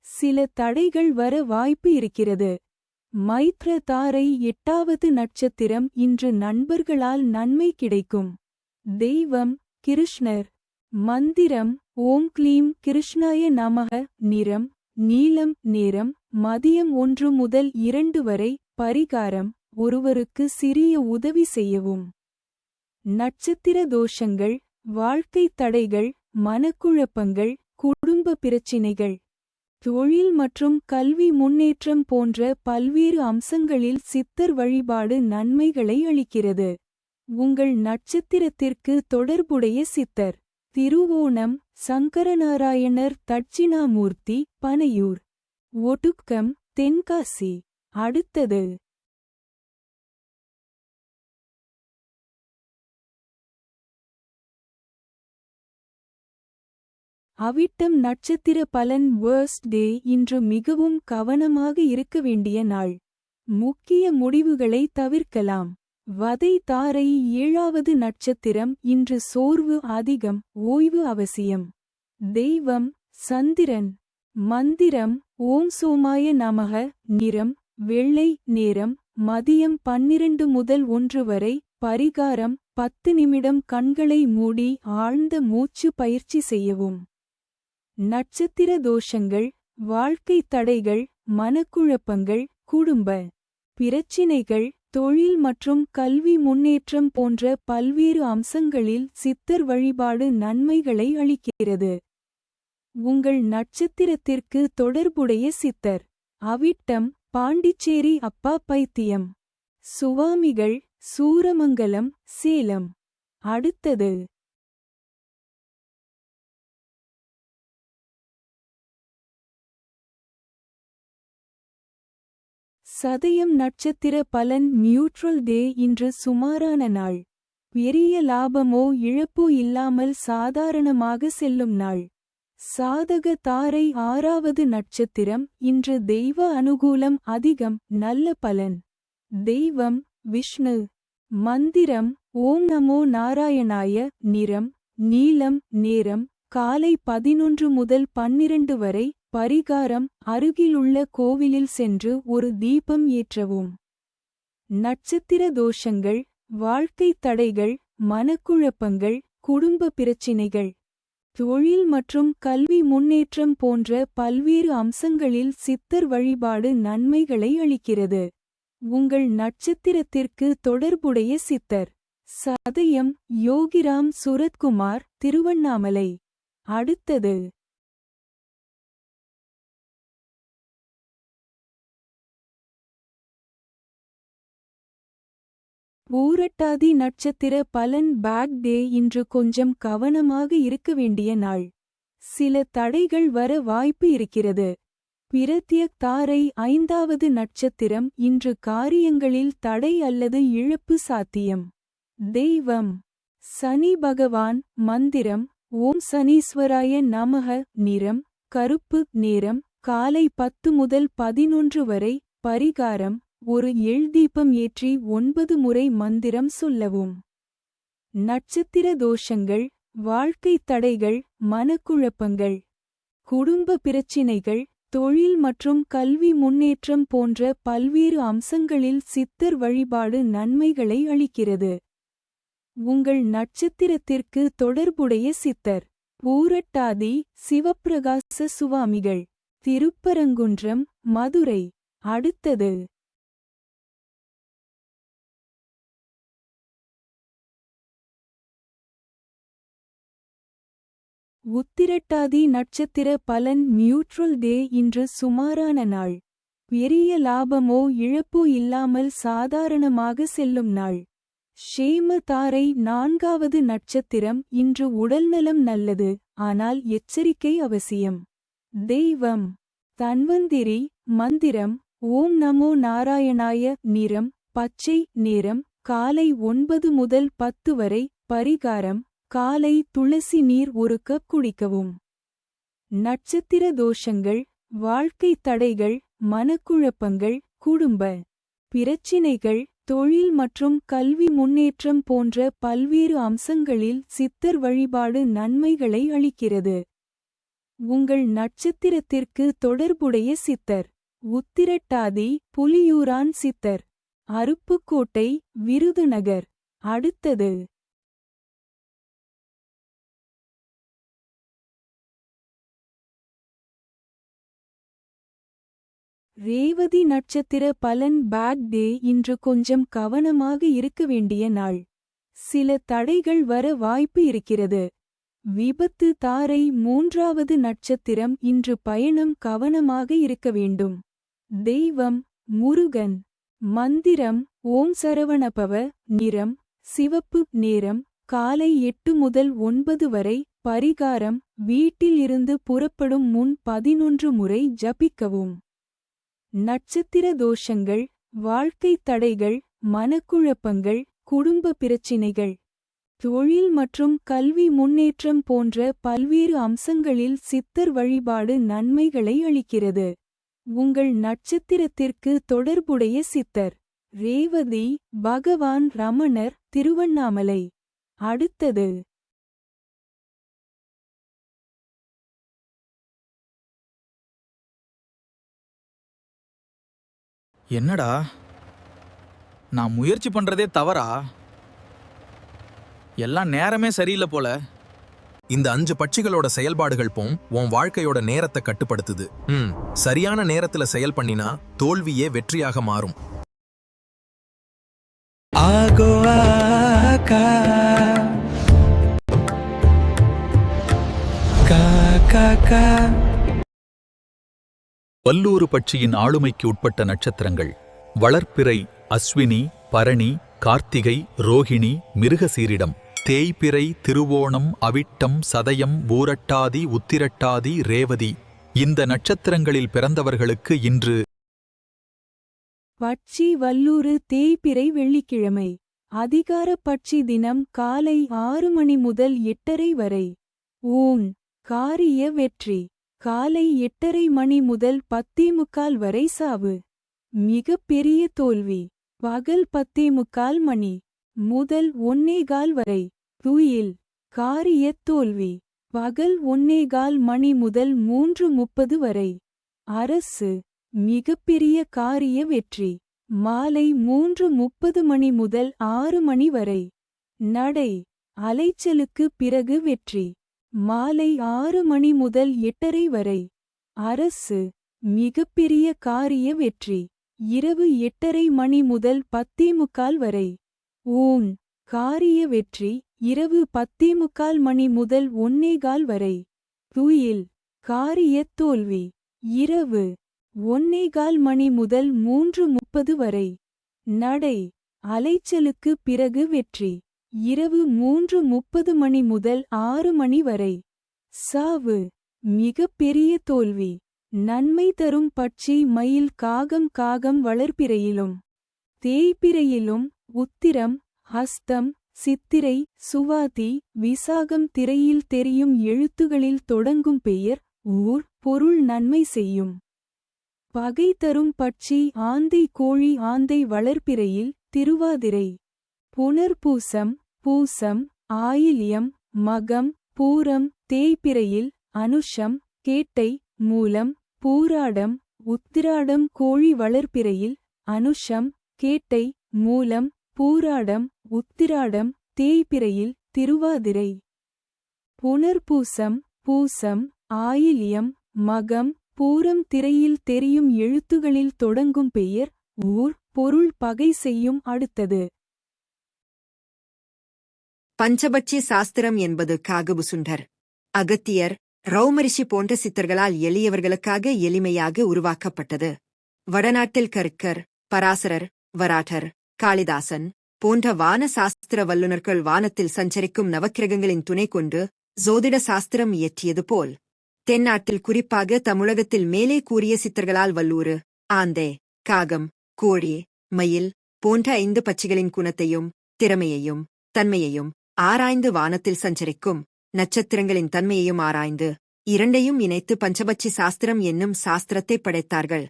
சில தடைகள் வர வாய்ப்பு இருக்கிறது. மைத்ர தாரை 8வது நட்சத்திரம். இன்று நண்பர்களால் நன்மை கிடைக்கும். தெய்வம் கிருஷ்ணர். மந்திரம் ஓம் க்ளீம் கிருஷ்ணாய நமக. நிறம் நீலம். நேரம் மதியம் 1 முதல் 2 வரை. பரிகாரம் ஒருவருக்கு சிறிய உதவி செய்யவும். நட்சத்திர தோஷங்கள் வாழ்க்கை தடைகள், மனக்குழப்பங்கள், குடும்ப பிரச்சினைகள், தொழில் மற்றும் கல்வி முன்னேற்றம் போன்ற பல்வேறு அம்சங்களில் சித்தர் வழிபாடு நன்மைகளை அளிக்கிறது. உங்கள் நட்சத்திரத்திற்கு தொடர்புடைய சித்தர். திருவோணம் சங்கரநாராயணர், தட்சிணாமூர்த்தி, பனையூர், ஒடுக்கம், தென்காசி. அடுத்தது அவிட்டம் நட்சத்திர பலன். வேர்ஸ்ட் டே. இன்று மிகவும் கவனமாக இருக்க வேண்டிய நாள். முக்கிய முடிவுகளை தவிர்க்கலாம். வதை தாரை 7வது நட்சத்திரம். இன்று சோர்வு அதிகம், ஓய்வு அவசியம். தெய்வம் சந்திரன். மந்திரம் ஓம் சோமாய நமக. நிறம் வெள்ளை. நேரம் மதியம் 12 முதல் 1 வரை. பரிகாரம் 10 நிமிடம் கண்களை மூடி ஆழ்ந்த மூச்சு பயிற்சி செய்யவும். நட்சத்திர தோஷங்கள் வாழ்க்கை தடைகள், மனக்குழப்பங்கள், குடும்ப பிரச்சினைகள், தொழில் மற்றும் கல்வி முன்னேற்றம் போன்ற பல்வேறு அம்சங்களில் சித்தர் வழிபாடு நன்மைகளை அளிக்கிறது. உங்கள் நட்சத்திரத்திற்கு தொடர்புடைய சித்தர். அவிட்டம் பாண்டிச்சேரி அப்பா பைத்தியம், சுவாமிகள், சூரமங்கலம், சேலம். அடுத்தது சதயம் நட்சத்திர பலன். நியூட்ரல் டே. இன்று சுமாரான நாள். பெரிய லாபமோ இழப்போ இல்லாமல் சாதாரணமாக செல்லும் நாள். சாதக தாரை 6வது நட்சத்திரம். இன்று தெய்வ அனுகூலம் அதிகம், நல்ல பலன். தெய்வம் விஷ்ணு. மந்திரம் ஓம் நமோ நாராயணாய. நிறம் நீலம். நேரம் காலை 11 முதல் 12 வரை. பரிகாரம் அருகிலுள்ள கோவிலில் சென்று ஒரு தீபம் ஏற்றவும். நட்சத்திர தோஷங்கள், வாழ்க்கைத் தடைகள், மனக்குழப்பங்கள், குடும்ப பிரச்சினைகள், தொழில் மற்றும் கல்வி முன்னேற்றம் போன்ற பல்வேறு அம்சங்களில் சித்தர் வழிபாடு நன்மைகளை அளிக்கிறது. உங்கள் நட்சத்திரத்திற்கு தொடர்புடைய சித்தர். சதயம் யோகிராம் சுரத்குமார், திருவண்ணாமலை. அடுத்தது பூரட்டாதி நட்சத்திர பலன். பேக் டே. இன்று கொஞ்சம் கவனமாக இருக்க வேண்டிய நாள். சில தடைகள் வர வாய்ப்பு இருக்கிறது. பிரத்யக் தாரை 5வது நட்சத்திரம். இன்று காரியங்களில் தடை அல்லது இழப்பு சாத்தியம். தெய்வம் சனி பகவான். மந்திரம் ஓம் சனீஸ்வராய நமக. நிறம் கருப்பு. நேரம் காலை 10 முதல் 11 வரை. பரிகாரம் ஒரு எள்தீபம் ஏற்றி 9 முறை மந்திரம் சொல்லவும். நட்சத்திர தோஷங்கள், வாழ்க்கைத் தடைகள், மனக்குழப்பங்கள், குடும்ப பிரச்சினைகள், தொழில் மற்றும் கல்வி முன்னேற்றம் போன்ற பல்வேறு அம்சங்களில் சித்தர் வழிபாடு நன்மைகளை அளிக்கிறது. உங்கள் நட்சத்திரத்திற்கு தொடர்புடைய சித்தர். பூரட்டாதி சிவப்பிரகாச சுவாமிகள், திருப்பரங்குன்றம், மதுரை. அடுத்தது உத்திரட்டாதி நட்சத்திர பலன். நியூட்ரல் டே. இன்று சுமாரான நாள். பெரிய லாபமோ இழப்போ இல்லாமல் சாதாரணமாக செல்லும் நாள். ஷேம தாரை 4வது நட்சத்திரம். இன்று உடல்நலம் நல்லது, ஆனால் எச்சரிக்கை அவசியம். தெய்வம் தன்வந்திரி. மந்திரம் ஓம் நமோ நாராயணாய. நிறம் பச்சை. நேரம் காலை 9 முதல் 10 வரை. பரிகாரம் காலை துளசி நீர் 1 கப் குடிக்கவும். நட்சத்திர தோஷங்கள், வாழ்க்கைத் தடைகள், மனக்குழப்பங்கள், குடும்ப பிரச்சினைகள், தொழில் மற்றும் கல்வி முன்னேற்றம் போன்ற பல்வேறு அம்சங்களில் சித்தர் வழிபாடு நன்மைகளை அளிக்கிறது. உங்கள் நட்சத்திரத்திற்கு தொடர்புடைய சித்தர். உத்திரட்டாதி புலியூரான் சித்தர், அருப்புக்கோட்டை, விருதுநகர். அடுத்தது ரேவதி நட்சத்திர பலன். பேக் டே. இன்று கொஞ்சம் கவனமாக இருக்க வேண்டிய நாள். சில தடைகள் வர வாய்ப்பு இருக்கிறது. விபத்து தாரை 3வது நட்சத்திரம். இன்று பயணம் கவனமாக இருக்க வேண்டும். தெய்வம் முருகன். மந்திரம் ஓம் சரவணபவ. நிறம் சிவப்பு. நேரம் காலை 8 முதல் 9 வரை. பரிகாரம் வீட்டில் இருந்து புறப்படும் முன் 11 முறை ஜபிக்கவும். நட்சத்திர தோஷங்கள், வாழ்க்கைத் தடைகள், மனக்குழப்பங்கள், குடும்ப பிரச்சினைகள், தொழில் மற்றும் கல்வி முன்னேற்றம் போன்ற பல்வேறு அம்சங்களில் சித்தர் வழிபாடு நன்மைகளை அளிக்கிறது. உங்கள் நட்சத்திரத்திற்கு தொடர்புடைய சித்தர். ரேவதி பகவான் ரமணர், திருவண்ணாமலை. அடுத்தது என்னடா, நான் முயற்சி பண்றதே தவறா? எல்லாம் நேரமே சரியில்லை போல. இந்த 5 பட்சிகளோட செயல்பாடுகள் போம் உன் வாழ்க்கையோட நேரத்தை கட்டுப்படுத்துது. சரியான நேரத்துல செயல் பண்ணினா தோல்வியே வெற்றியாக மாறும். வல்லூறு பட்சியின் ஆளுமைக்கு உட்பட்ட நட்சத்திரங்கள்: வளர்ப்பிறை, அஸ்வினி, பரணி, கார்த்திகை, ரோகிணி, மிருகசீரிடம். தேய்பிறை, திருவோணம், அவிட்டம், சதயம், பூரட்டாதி, உத்திரட்டாதி, ரேவதி. இந்த நட்சத்திரங்களில் பிறந்தவர்களுக்கு இன்று பட்சி வல்லூறு தேய்பிறை வெள்ளிக்கிழமை. அதிகார பட்சி தினம் காலை 6 மணி முதல் 8:30 வரை. ஊன் காரிய வெற்றி. காலை 8:30 மணி முதல் 10:45 வரை. சாவு மிக பெரிய தோல்வி. பகல் 10:45 மணி முதல் 1:15 வரை. துயில் காரிய தோல்வி. பகல் 1:15 மணி முதல் 3:30 வரை. அரசு மிகப்பெரிய காரிய வெற்றி. மாலை 3:30 மணி முதல் 6 மணி வரை. நடை அலைச்சலுக்கு பிறகு வெற்றி. மாலை 6 மணி முதல் 8:30 வரை. அரசு மிகப்பெரிய காரிய வெற்றி. இரவு 8:30 மணி முதல் 10:45 வரை. ஊன் காரிய வெற்றி இரவு 10:45 மணி முதல் 1:15 வரை. துயில் காரிய தோல்வி இரவு 1:15 மணி முதல் 3:30 வரை. நடை அலைச்சலுக்கு பிறகு வெற்றி. இரவு 3:30 மணி முதல் 6 மணி வரை. சாவு மிகப்பெரிய தோல்வி. நன்மை தரும் பட்சி மயில் காகம் வளர்பிறையிலும் தேய்பிறையிலும் உத்திரம் ஹஸ்தம் சித்திரை சுவாதி விசாகம் திரையில் தெரியும் எழுத்துகளில் தொடங்கும் பெயர் ஊர் பொருள் நன்மை செய்யும். பகை தரும் பட்சி ஆந்தை கோழி ஆந்தை வளர்பிறையில் திருவாதிரை. புனர்பூசம் பூசம் ஆயில்யம் மகம் பூரம் தேய்பிறையில் அனுஷம் கேட்டை மூலம் பூராடம் உத்திராடம் கோழி வளர்பிறையில் அனுஷம் கேட்டை மூலம் பூராடம் உத்திராடம் தேய்பிறையில் திருவாதிரை. புனர்பூசம் பூசம் ஆயில்யம் மகம் பூரம் திரையில் தெரியும் எழுத்துகளில் தொடங்கும் பெயர் ஊர் பொருள் பகை செய்யும். அடுத்தது பஞ்சபட்சி சாஸ்திரம் என்பது காகபுசுண்டர், அகத்தியர், ரௌமரிஷி போன்ற சித்தர்களால் எளியவர்களுக்காக எளிமையாக உருவாக்கப்பட்டது. வடநாட்டில் கர்க்கர், பராசரர், வராட்டர், காளிதாசன் போன்ற வான சாஸ்திர வல்லுநர்கள் வானத்தில் சஞ்சரிக்கும் நவக்கிரகங்களின் துணை கொண்டு ஜோதிட சாஸ்திரம் இயற்றியது போல், தென்னாட்டில் குறிப்பாக தமிழகத்தில் மேலே கூறிய சித்தர்களால் வல்லூறு, ஆந்தே, காகம், கோழி, மயில் போன்ற 5 பட்சிகளின் குணத்தையும் திறமையையும் தன்மையையும் ஆராய்ந்து வானத்தில் சஞ்சரிக்கும் நட்சத்திரங்களின் தன்மையையும் ஆராய்ந்து இரண்டையும் இணைத்து பஞ்சபட்சி சாஸ்திரம் என்னும் சாஸ்திரத்தை படைத்தார்கள்.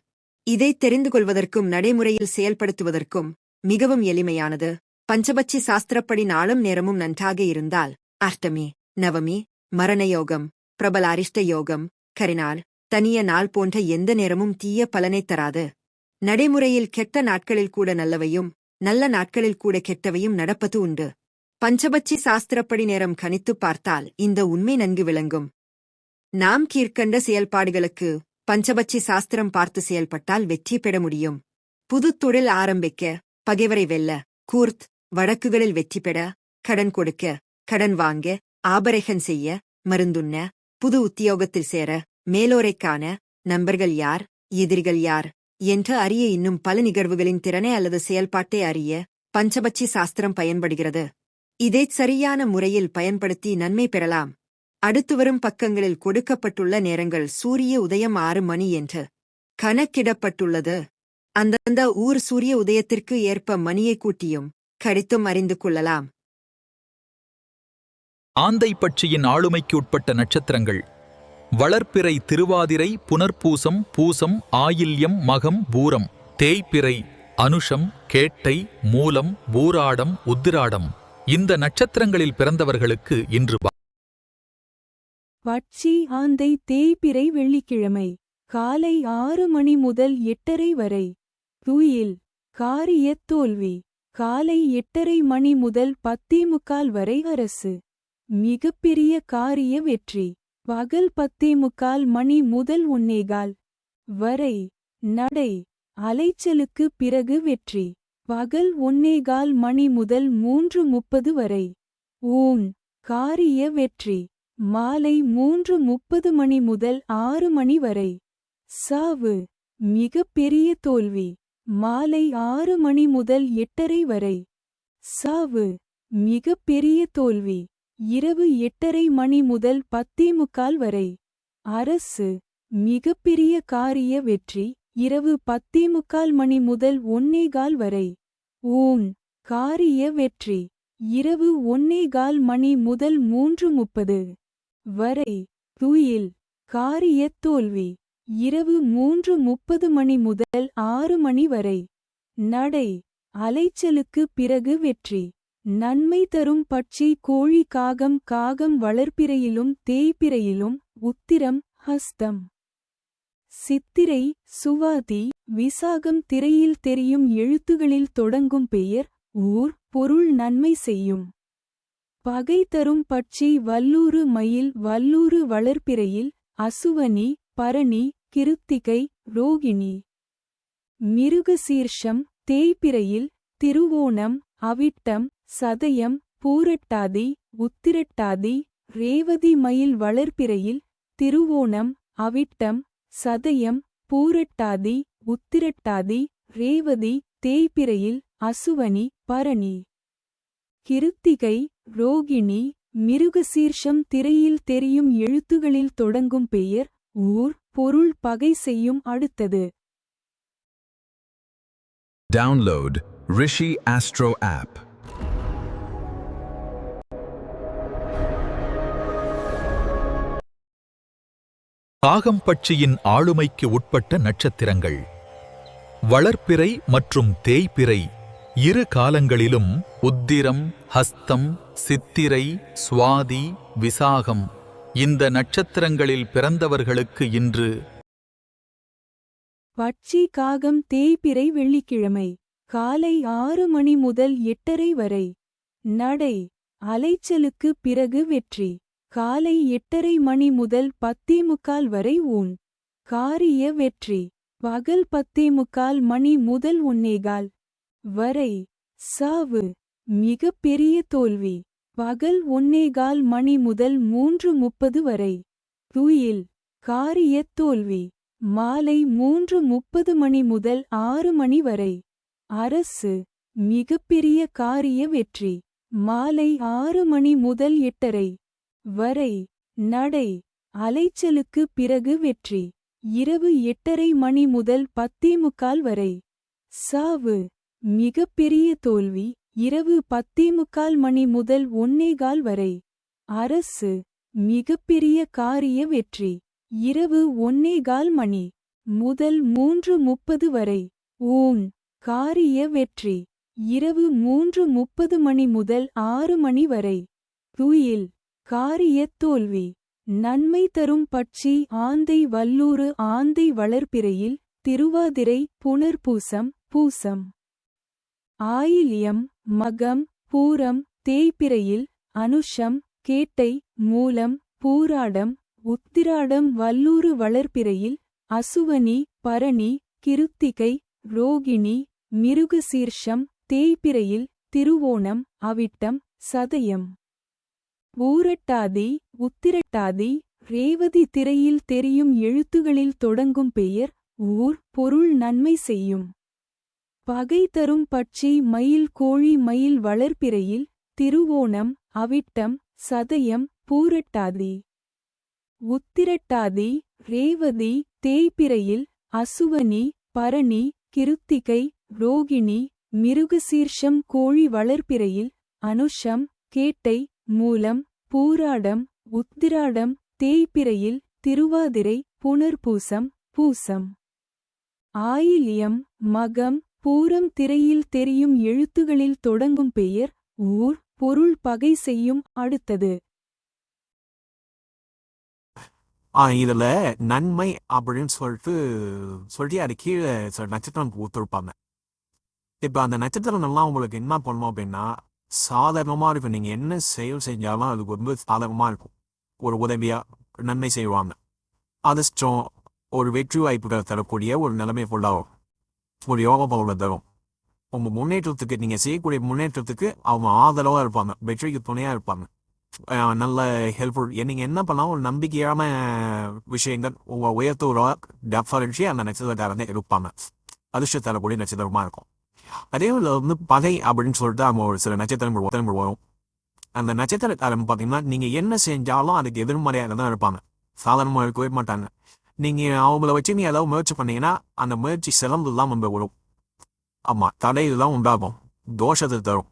இதை தெரிந்து கொள்வதற்கும் நடைமுறையில் செயல்படுத்துவதற்கும் மிகவும் எளிமையானது. பஞ்சபட்சி சாஸ்திரப்படி நாளும் நேரமும் நன்றாக இருந்தால் அஷ்டமி, நவமி, மரணயோகம், பிரபல அரிஷ்ட யோகம், கரிநாள், தனிய நாள் போன்ற எந்த நேரமும் தீய பலனை தராது. நடைமுறையில் கெட்ட நாட்களில் கூட நல்லவையும் நல்ல நாட்களில் கூட கெட்டவையும் நடப்பது உண்டு. பஞ்சபட்சி சாஸ்திரப்படி நேரம் கணித்துப் பார்த்தால் இந்த உண்மை நன்கு விளங்கும். நாம் கீழ்க்கண்ட செயல்பாடுகளுக்கு பஞ்சபட்சி சாஸ்திரம் பார்த்து செயல்பட்டால் வெற்றி பெற முடியும். புது தொழில் ஆரம்பிக்க, பகைவரை வெல்ல, கூர்த் வழக்குகளில் வெற்றி பெற, கடன் கொடுக்க, கடன் வாங்க, ஆபரேஷன் செய்ய, மருந்துண்ண, புது உத்தியோகத்தில் சேர, மேலோரைக் காண, நண்பர்கள் யார், எதிரிகள் யார் என்று அறிய, இன்னும் பல நிகழ்வுகளின் திறனை அல்லது செயல்பாட்டை அறிய பஞ்சபட்சி சாஸ்திரம் பயன்படுகிறது. இதைச் சரியான முறையில் பயன்படுத்தி நன்மை பெறலாம். அடுத்து வரும் பக்கங்களில் கொடுக்கப்பட்டுள்ள நேரங்கள் சூரிய உதயம் 6 மணி என்று கணக்கிடப்பட்டுள்ளது. அந்தந்த ஊர் சூரிய உதயத்திற்கு ஏற்ப மணியை கூட்டியும் கழித்தும் அறிந்து கொள்ளலாம். ஆந்தை பட்சியின் ஆளுமைக்கு உட்பட்ட நட்சத்திரங்கள்: வளர்பிறை திருவாதிரை, புனர்பூசம் பூசம், ஆயில்யம் மகம் பூரம், தேய்பிறை அனுஷம் கேட்டை மூலம் பூராடம் உத்திராடம். இந்த நட்சத்திரங்களில் பிறந்தவர்களுக்கு இன்று பட்சி ஆந்தை தேய்பிறை வெள்ளிக்கிழமை காலை 6 மணி முதல் 8:30 வரை. துயில் காரிய தோல்வி காலை 8:30 மணி முதல் 10:45 வரை. அரசு மிகப்பெரிய காரிய வெற்றி பகல் 10:45 மணி முதல் 1:15 வரை. நடை அலைச்சலுக்கு பிறகு வெற்றி பகல் 1:15 மணி முதல் 3:30 வரை. ஊன் காரிய வெற்றி மாலை 3:30 மணி முதல் 6 மணி வரை. சாவு மிகப்பெரிய தோல்வி மாலை 6 மணி முதல் 8:30 வரை. சாவு மிகப்பெரிய தோல்வி இரவு 8:30 மணி முதல் 10:45 வரை. அரசு மிகப்பெரிய காரிய வெற்றி இரவு 10:45 மணி முதல் 1:15 வரை. ஊன் காரிய வெற்றி இரவு 1:15 மணி முதல் 3:30 வரை. துயில் காரிய தோல்வி இரவு 3:30 மணி முதல் 6 மணி வரை. நடை அலைச்சலுக்கு பிறகு வெற்றி நன்மை தரும் பட்சி கோழி காகம் வளர்பிறையிலும் தேய்பிறையிலும் உத்திரம் ஹஸ்தம் சித்திரை சுவாதி விசாகம் திரையில் தெரியும் எழுத்துகளில் தொடங்கும் பெயர் ஊர் பொருள் நன்மை செய்யும். பகை தரும் பட்சி வல்லூறு மயில் வல்லூறு வளர்பிறையில் அசுவனி பரணி கிருத்திகை ரோகிணி. மிருகசீர்ஷம் தேய்பிறையில் திருவோணம் அவிட்டம் சதயம் பூரட்டாதி உத்திரட்டாதி ரேவதி மயில் வளர்பிறையில் திருவோணம் அவிட்டம் சதயம் பூரட்டாதி உத்திரட்டாதி ரேவதி தேய்பிறையில் அசுவனி பரணி கிருத்திகை ரோகிணி. மிருகசீர்ஷம் திரையில் தெரியும் எழுத்துகளில் தொடங்கும் பெயர் ஊர் பொருள் பகை செய்யும். அடுத்தது Download Rishi Astro app. காகம்பட்சியின் ஆளுமைக்கு உட்பட்ட நட்சத்திரங்கள். வளர்பிறை மற்றும் தேய்பிறை இரு காலங்களிலும் உத்திரம் ஹஸ்தம் சித்திரை சுவாதி விசாகம் இந்த நட்சத்திரங்களில் பிறந்தவர்களுக்கு இன்று பட்சி காகம் தேய்பிறை வெள்ளிக்கிழமை காலை 6 மணி முதல் 8:30 வரை. நடை அலைச்சலுக்கு பிறகு வெற்றி காலை 8:30 மணி முதல் 10:45 வரை ஊன். காரிய வெற்றி பகல் 10:45 மணி முதல் 1:15 வரை. சாவு மிக பெரிய தோல்வி பகல் 1:15 மணி முதல் 3:30 வரை. துயில் காரிய தோல்வி மாலை 3:30 மணி முதல் 6 மணி வரை. அரசு மிகப்பெரிய காரிய வெற்றி மாலை 6 மணி முதல் 8:30 வரை. நடை அலைச்சலுக்கு பிறகு வெற்றி இரவு 8:30 மணி முதல் 10:45 வரை. சாவு மிகப்பெரிய தோல்வி இரவு 10:45 மணி முதல் 1:15 வரை. அரசு மிகப்பெரிய காரிய வெற்றி இரவு 1:15 மணி முதல் 3:30 வரை. ஊன் காரிய வெற்றி இரவு 3:30 மணி முதல் 6 மணி வரை. துயில் காரிய தோல்வி நன்மை தரும் பட்சி ஆந்தை வல்லூறு ஆந்தை வளர்பிறையில் திருவாதிரை புனர்பூசம் பூசம். ஆயில்யம் மகம் பூரம் தேய்பிறையில் அனுஷம் கேட்டை மூலம் பூராடம் உத்திராடம் வல்லூறு வளர்பிறையில் அசுவனி பரணி கிருத்திகை ரோகிணி. மிருகசீர்ஷம் தேய்பிறையில் திருவோணம் அவிட்டம் சதயம் பூரட்டாதி உத்திரட்டாதி ரேவதி திரையில் தெரியும் எழுத்துகளில் தொடங்கும் பெயர் ஊர் பொருள் நன்மை செய்யும். பகை தரும் பட்சி மயில் கோழி மயில் வளர்பிறையில் திருவோணம் அவிட்டம் சதயம் பூரட்டாதி உத்திரட்டாதி ரேவதி தேய்பிறையில் அசுவனி பரணி கிருத்திகை ரோகிணி. மிருகசீர்ஷம் கோழி வளர்பிறையில் அனுஷம் கேட்டை மூலம் பூராடம் உத்திராடம் தேய்பிறையில் திருவாதிரை புனர்பூசம் பூசம். ஆயில்யம் மகம் பூரம் திரையில் தெரியும் எழுத்துகளில் தொடங்கும் பெயர் ஊர் பொருள் பகை செய்யும். அடுத்தது இதுல நன்மை அப்படின்னு சொல்லிட்டு அது கீழே சில நட்சத்திரம் ஊத்துருப்பாங்க. இப்ப அந்த நட்சத்திரம் எல்லாம் உங்களுக்கு என்ன பண்ணணும் அப்படின்னா சாதாரணமா இருக்கும். நீங்க என்ன செயல் செஞ்சாலும் அதுக்கு ரொம்ப சாதகமா இருக்கும். ஒரு உதவியா நன்மை செய்வாங்க. அதிர்ஷ்டம் ஒரு வெற்றி வாய்ப்புகள் தரக்கூடிய ஒரு நிலைமை ஃபுல்லாகும். ஒரு யோக பவுல தரும். உங்க முன்னேற்றத்துக்கு நீங்க செய்யக்கூடிய முன்னேற்றத்துக்கு அவங்க ஆதரவா இருப்பாங்க. வெற்றிக்கு துணையா இருப்பாங்க. நல்ல ஹெல்ப்ஃபுல். நீங்க என்ன பண்ணாலும் ஒரு நம்பிக்கையான விஷயங்கள் உங்க உயர்த்தூரா டெஃபரன்ஸி அந்த நட்சத்திரக்காரங்க இருப்பாங்க. அதிர்ஷ்டம் தரக்கூடிய நட்சத்திரமா இருக்கும். அதே பகை அப்படின்னு சொல்லிட்டு அவங்க ஒரு சில நட்சத்திரங்கள் வரும். அந்த நட்சத்திரக்காரன் பார்த்தீங்கன்னா நீங்க என்ன செஞ்சாலும் அதுக்கு எதிர்மறையாக தான் இருப்பாங்க. சாதாரணமாக இருக்கவே மாட்டாங்க. நீங்க அவங்கள வச்சு நீ ஏதாவது முயற்சி பண்ணீங்கன்னா அந்த முயற்சி சிறந்துலாம் நம்ம வரும். ஆமா தடையெல்லாம் உண்டாகும். தோஷத்தை தரும்.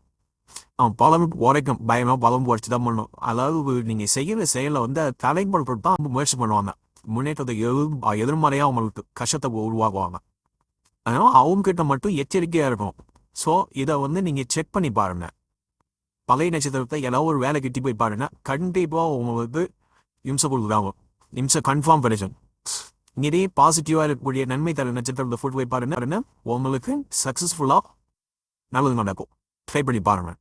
பலம் உரைக்கும். பயமா பலம் உரைச்சு தான் பண்ணணும். அதாவது நீங்க செய்யற செயலை தலைப்படுத்த தான் முயற்சி பண்ணுவாங்க. முன்னேற்றத்தை எதிர்மறையா அவங்களுக்கு கஷ்டத்தை உருவாக்குவாங்க. அதனால அவங்க கிட்ட மட்டும் எச்சரிக்கையா இருக்கும். ஸோ இதை நீங்க செக் பண்ணி பாருங்க. பழைய நட்சத்திரத்தை ஏதாவது ஒரு வேலை கிட்டி போய் பாருங்க. கண்டிப்பா உங்களுக்கு இம்சை கொடுக்குறாங்க. இம்சை கன்ஃபார்ம் கிடைக்கும். நிறைய பாசிட்டிவா இருக்கக்கூடிய நன்மை தர நட்சத்திரம் ஃபுட் வை பாருங்க உங்களுக்கு சக்சஸ்ஃபுல்லா நல்லது நடக்கும். ட்ரை பண்ணி பாருங்க.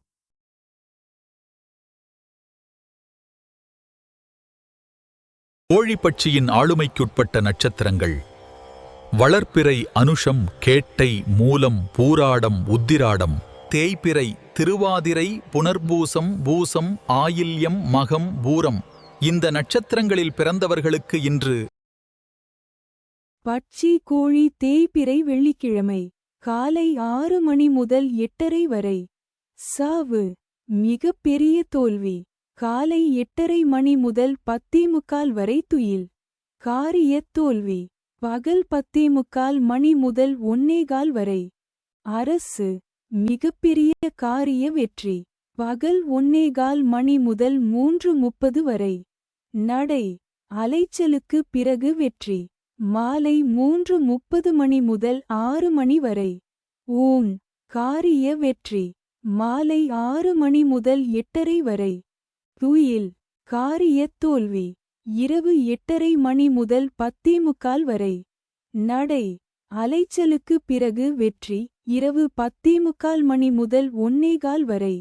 கோழிப்பட்சியின் ஆளுமைக்குட்பட்ட நட்சத்திரங்கள் வளர்ப்பிறை அனுஷம், கேட்டை, மூலம், பூராடம், உத்திராடம். தேய்பிறை திருவாதிரை, புனர்பூசம், பூசம், ஆயில்யம், மகம், பூரம். இந்த நட்சத்திரங்களில் பிறந்தவர்களுக்கு இன்று பட்சி கோழி தேய்பிறை வெள்ளிக்கிழமை காலை 6 மணி முதல் 8:30 வரை. சாவு மிக பெரிய தோல்வி. காலை 8:30 மணி முதல் 10:45 வரை துயில். காரியத் தோல்வி பகல் 10:45 மணி முதல் 1:15 வரை. அரசு மிகப்பெரிய காரிய வெற்றி. பகல் 1:15 மணி முதல் 3:30 வரை. நடை அலைச்சலுக்கு பிறகு வெற்றி. மாலை 3:30 மணி முதல் 6 மணி வரை. ஊன் காரிய வெற்றி. மாலை 6 மணி முதல் 8:30 வரை. துயில் காரியத் தோல்வி. இரவு 8:30 மணி முதல் 10:45 வரை. நடை அலைச்சலுக்கு பிறகு வெற்றி. இரவு 10:45 மணி முதல் 1:15 வரை.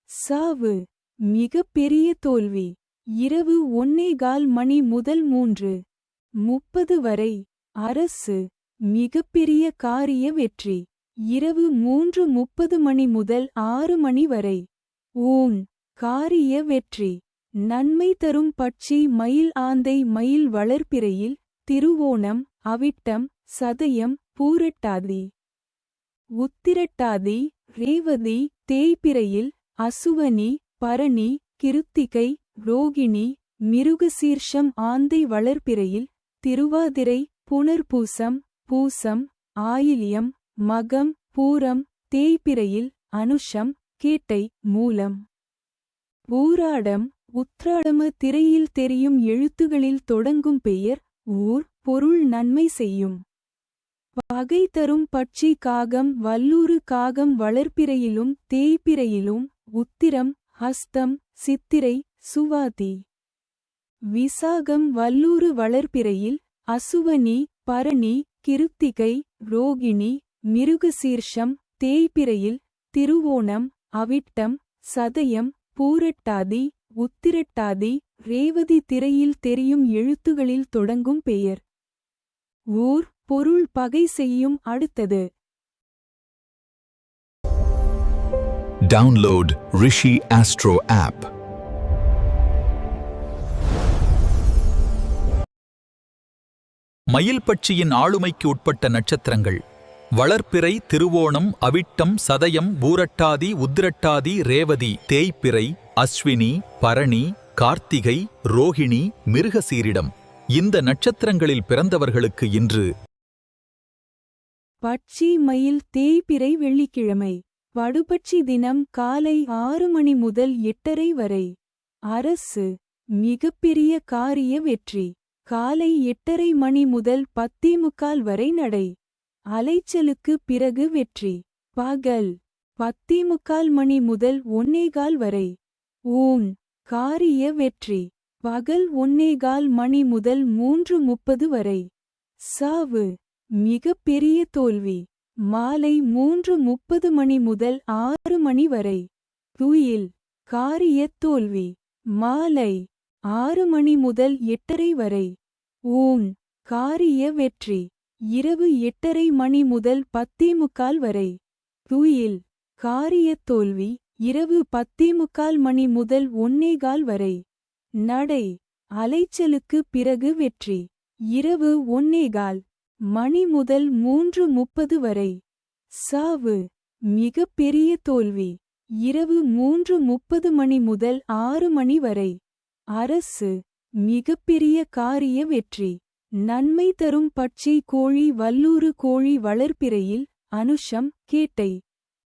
சாவு மிக பெரிய தோல்வி. இரவு 1:15 மணி முதல் 3:30 வரை. அரசு மிகப்பெரிய காரிய வெற்றி. இரவு 3:30 மணி முதல் 6 மணி வரை. ஊன் காரிய வெற்றி. நன்மை தரும் பட்சி மயில் ஆந்தை மயில் வளர்ப்பிறையில் திருவோணம், அவிட்டம், சதயம், பூரட்டாதி, உத்திரட்டாதி, ரேவதி. தேய்பிறையில் அசுவனி, பரணி, கிருத்திகை, ரோகிணி, மிருகசீர்ஷம். ஆந்தை வளர்ப்பிறையில் திருவாதிரை, புனர்பூசம், பூசம், ஆயில்யம், மகம், பூரம். தேய்பிறையில் அனுஷம், கேட்டை, மூலம், பூராடம், உத்ராடம. திரையில் தெரியும் எழுத்துகளில் தொடங்கும் பெயர், ஊர், பொருள் நன்மை செய்யும். பகை தரும் பட்சி காகம் வல்லூறு காகம் வளர்ப்பிறையிலும் தேய்பிறையிலும் உத்திரம், ஹஸ்தம், சித்திரை, சுவாதி, விசாகம் வல்லூறு வளர்ப்பிறையில் அசுவனி, பரணி, கிருத்திகை, ரோகிணி, மிருகசீர்ஷம். தேய்பிறையில் திருவோணம், அவிட்டம், சதயம், பூரட்டாதி, உத்திரட்டாதி, ரேவதி. திரையில் தெரியும் எழுத்துகளில் தொடங்கும் பெயர், ஊர், பொருள் பகை செய்யும். அடுத்தது Download Rishi Astro app. மயில் பட்சியின் ஆளுமைக்கு உட்பட்ட நட்சத்திரங்கள் வளர்ப்பிறை திருவோணம், அவிட்டம், சதயம், பூரட்டாதி, உத்திரட்டாதி, ரேவதி. தேய்பிறை அஸ்வினி, பரணி, கார்த்திகை, ரோகிணி, மிருகசீரிடம். இந்த நட்சத்திரங்களில் பிறந்தவர்களுக்கு இன்று பட்சி மயில் தேய்பிறை வெள்ளிக்கிழமை படுபட்சி தினம் காலை 6 மணி முதல் 8:30 வரை. அரசு மிகப்பெரிய காரிய வெற்றி. காலை 8:30 மணி முதல் 10:45 வரை. நடை அலைச்சலுக்கு பிறகு வெற்றி. பகல் 10:45 மணி முதல் 1:15 வரை. ஊன் காரிய வெற்றி. பகல் 1:15 மணி முதல் 3:30 வரை. சாவு மிக பெரிய தோல்வி. மாலை 3:30 மணி முதல் 6 மணி வரை. துயில் காரியத் தோல்வி. மாலை 6 மணி முதல் 8:30 வரை. ஊன் காரிய வெற்றி. இரவு 8:30 மணி முதல் 10:45 வரை. துயில் காரியத் தோல்வி. இரவு 10:45 மணி முதல் 1:15 வரை. நடை அலைச்சலுக்கு பிறகு வெற்றி. இரவு 1:15 மணி முதல் 3:30 வரை. சாவு மிக பெரிய தோல்வி. இரவு 3:30 மணி முதல் 6 மணி வரை. அரசு மிகப்பெரிய காரிய வெற்றி. நன்மை தரும் பட்சி கோழி வல்லூறு கோழி வளர்ப்பிறையில் அனுஷம், கேட்டை,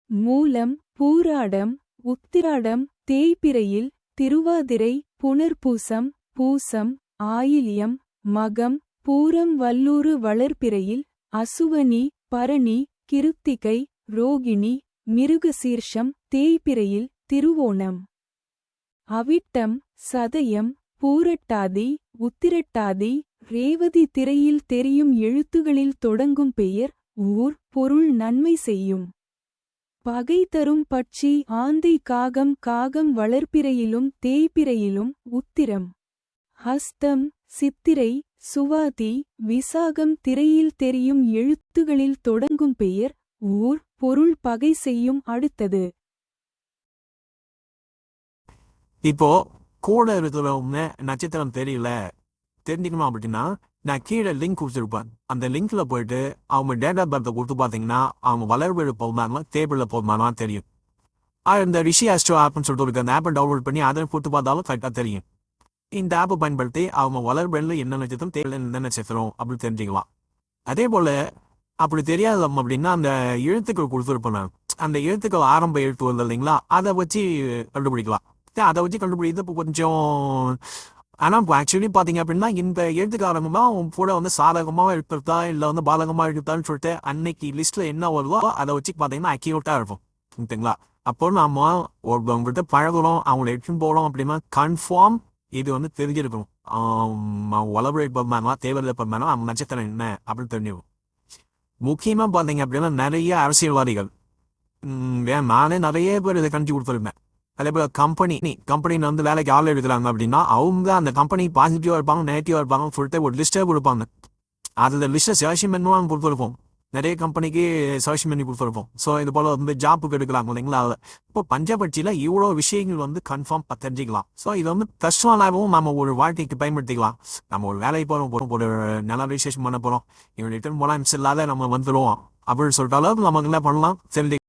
மூலம், பூராடம், உத்திராடம். தேய்பிறையில் திருவாதிரை, புனர்பூசம், பூசம், ஆயில்யம், மகம், பூரம். வல்லூறு வளர்ப்பிறையில் அசுவனி, பரணி, கிருத்திகை, ரோகிணி, மிருகசீர்ஷம். தேய்பிறையில் திருவோணம், அவிட்டம், சதயம், பூரட்டாதி உத்திரட்டாதி ரேவதி திரையில் தெரியும் எழுத்துகளில் தொடங்கும் பெயர் ஊர் பொருள் நன்மை செய்யும். பகை தரும் பட்சி ஆந்தை காகம் காகம் வளர்ப்பிறையிலும் தேய்பிறையிலும் உத்திரம். ஹஸ்தம் சித்திரை சுவாதி விசாகம் திரையில் தெரியும் எழுத்துகளில் தொடங்கும் பெயர் ஊர் பொருள் பகை செய்யும். அடுத்தது இப்போ கூட இருக்கிற ஒன்று நட்சத்திரம் தெரியல தெரிஞ்சுக்கணும் அப்படின்னா நான் கீழே லிங்க் கொடுத்துருப்பேன். அந்த லிங்க்ல போயிட்டு அவங்க டேட் ஆஃப் பர்த்தை கொடுத்து பார்த்தீங்கன்னா அவங்க வளர்வெழு போகுமானா டேபிளில் போகுமானா தெரியும். இந்த ரிஷி ஆஸ்ட்ரோ ஆப்னு சொல்லிட்டு இருக்கு. அந்த ஆப்பை டவுன்லோட் பண்ணி அதை கொடுத்து பார்த்தாலும் கரெக்டாக தெரியும். இந்த ஆப்பை பயன்படுத்தி அவங்க வளர்வெளில என்ன நட்சத்திரம் தேவையில்ல என்ன நட்சத்திரம் அப்படின்னு தெரிஞ்சுக்கலாம். அதே போல அப்படி தெரியாது அப்படின்னா அந்த எழுத்துக்கள் கொடுத்துருப்பேன். அந்த எழுத்துக்கள் ஆரம்ப எழுத்து வருது இல்லைங்களா, அதை வச்சு கண்டுபிடிக்கலாம். அதை வச்சு கண்டுபிடிக்கிறது இப்போ கொஞ்சம். ஆனால் இப்போ ஆக்சுவலி பார்த்தீங்க அப்படின்னா இந்த எழுத்துக்கு ஆரம்பமாக அவங்க கூட வந்து சாதகமாக எடுத்துருத்தா இல்லை வந்து பாதகமாக எடுத்தான்னு சொல்லிட்டு அன்னைக்கு லிஸ்ட்டில் என்ன வருதோ அதை வச்சு பார்த்தீங்கன்னா அக்யூரேட்டாக இருக்கும். ஓகேங்களா? அப்போ நம்ம ஒருத்தவங்கள்ட்ட பழகுறோம், அவங்கள எடுத்துன்னு போகிறோம் அப்படின்னா கன்ஃபார்ம் இது வந்து தெரிஞ்சிருக்கணும். வளர்பிறை பர்மானா தேவையில்லை பர்மானா அவங்க நட்சத்திரம் என்ன அப்படின்னு தெரிஞ்சிருக்கும். முக்கியமாக பார்த்தீங்க அப்படின்னா நிறைய அரசியல்வாதிகள் நானே நிறைய பேர் இதை கண்டிச்சு கொடுத்துருந்தேன். அதே போல் கம்பெனியில் வந்து வேலைக்கு ஆள் எடுக்கிறாங்க அப்படின்னா அவங்க அந்த கம்பெனி பாசிட்டிவாக இருப்பாங்க நெகட்டிவாக இருப்பாங்க சொல்லிட்டு ஒரு லிஸ்ட்டே கொடுப்பாங்க. அதில் லிஸ்ட்டை சர்ச் பண்ணுவாங்க கொடுத்துருப்போம். நிறைய கம்பெனிக்கு சர்ச் பண்ணி கொடுத்துருப்போம். ஸோ இது போல் வந்து ஜாப்புக்கு எடுக்கிறாங்க இல்லைங்களா. இப்போ பஞ்சபட்சியில் இவ்வளோ விஷயங்கள் வந்து கன்ஃபார்ம் தெரிஞ்சிக்கலாம். ஸோ இது வந்து கஷ்டமாகவும் நம்ம ஒரு வாழ்க்கைக்கு பயன்படுத்திக்கலாம். நம்ம ஒரு வேலைக்கு போகிறோம், ஒரு நல்ல ரிஜிஸ்ட்ரேஷன் பண்ண போகிறோம், இவங்க ரிட்டர்ன் போனால் மிஸ் இல்லாத நம்ம வந்துடுவோம் அப்படின்னு சொல்லிட்டாலும் நமக்கு என்ன பண்ணலாம் தெரிஞ்சு